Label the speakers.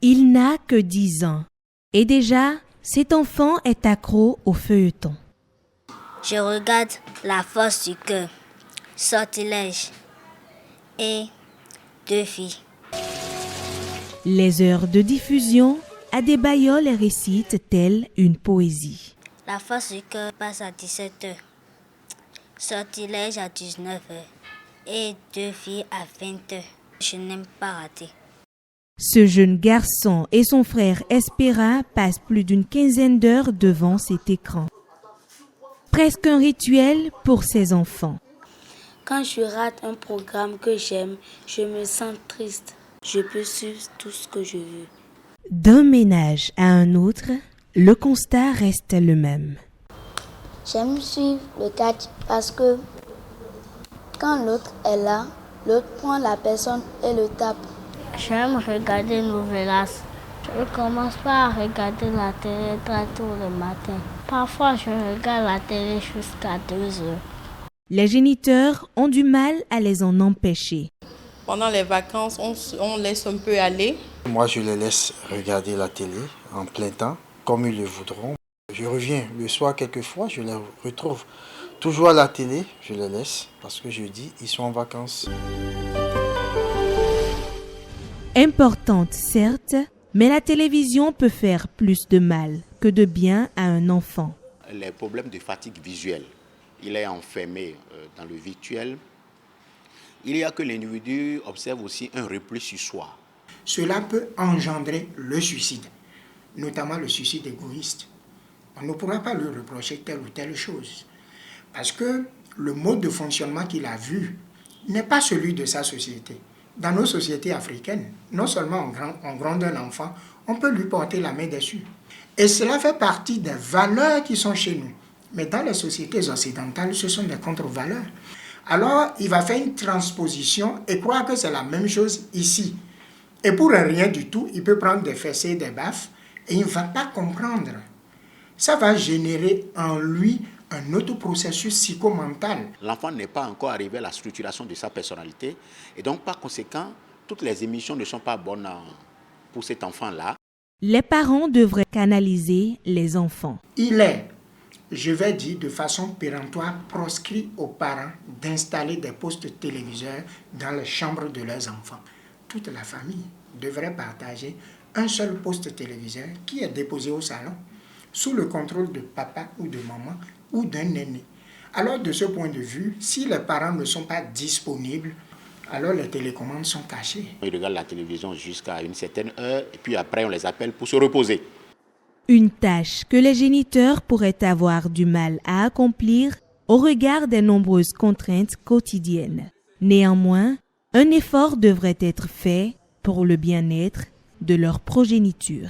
Speaker 1: Il n'a que 10 ans. Et déjà, cet enfant est accro au feuilleton.
Speaker 2: Je regarde La force du cœur, Sortilège et Deux filles.
Speaker 1: Les heures de diffusion, Adebayo récite telle une poésie.
Speaker 2: La force du cœur passe à 17h, Sortilège à 19h et Deux filles à 20h. Je n'aime pas rater.
Speaker 1: Ce jeune garçon et son frère Espera passent plus d'une quinzaine d'heures devant cet écran. Presque un rituel pour ses enfants.
Speaker 3: Quand je rate un programme que j'aime, je me sens triste. Je peux suivre tout ce que je veux.
Speaker 1: D'un ménage à un autre, le constat reste le même.
Speaker 3: J'aime suivre le catch parce que quand l'autre est là, l'autre prend la personne et le tape.
Speaker 4: J'aime regarder Novelas. Je commence pas à regarder la télé très tôt le matin. Parfois, je regarde la télé jusqu'à 2 heures.
Speaker 1: Les géniteurs ont du mal à les en empêcher.
Speaker 5: Pendant les vacances, on laisse un peu aller.
Speaker 6: Moi, je les laisse regarder la télé en plein temps, comme ils le voudront. Je reviens le soir quelquefois, je les retrouve toujours à la télé, je les laisse parce que je dis, ils sont en vacances.
Speaker 1: Importante, certes, mais la télévision peut faire plus de mal que de bien à un enfant.
Speaker 7: Les problèmes de fatigue visuelle, il est enfermé dans le virtuel. Il y a que l'individu observe aussi un repli sur soi.
Speaker 8: Cela peut engendrer le suicide, notamment le suicide égoïste. On ne pourra pas lui reprocher telle ou telle chose, parce que le mode de fonctionnement qu'il a vu n'est pas celui de sa société. Dans nos sociétés africaines, non seulement on gronde un enfant, on peut lui porter la main dessus. Et cela fait partie des valeurs qui sont chez nous. Mais dans les sociétés occidentales, ce sont des contre-valeurs. Alors, il va faire une transposition et croire que c'est la même chose ici. Et pour rien du tout, il peut prendre des fessées, des baffes, et il ne va pas comprendre. Ça va générer en lui un autre processus psychomental.
Speaker 7: L'enfant n'est pas encore arrivé à la structuration de sa personnalité. Et donc, par conséquent, toutes les émissions ne sont pas bonnes pour cet enfant-là.
Speaker 1: Les parents devraient canaliser les enfants.
Speaker 8: Il est, je vais dire de façon péremptoire, proscrit aux parents d'installer des postes téléviseurs dans les chambres de leurs enfants. Toute la famille devrait partager un seul poste téléviseur qui est déposé au salon, sous le contrôle de papa ou de maman ou d'un aîné. Alors de ce point de vue, si les parents ne sont pas disponibles, alors les télécommandes sont cachées.
Speaker 7: Ils regardent la télévision jusqu'à une certaine heure et puis après on les appelle pour se reposer.
Speaker 1: Une tâche que les géniteurs pourraient avoir du mal à accomplir au regard des nombreuses contraintes quotidiennes. Néanmoins, un effort devrait être fait pour le bien-être de leur progéniture.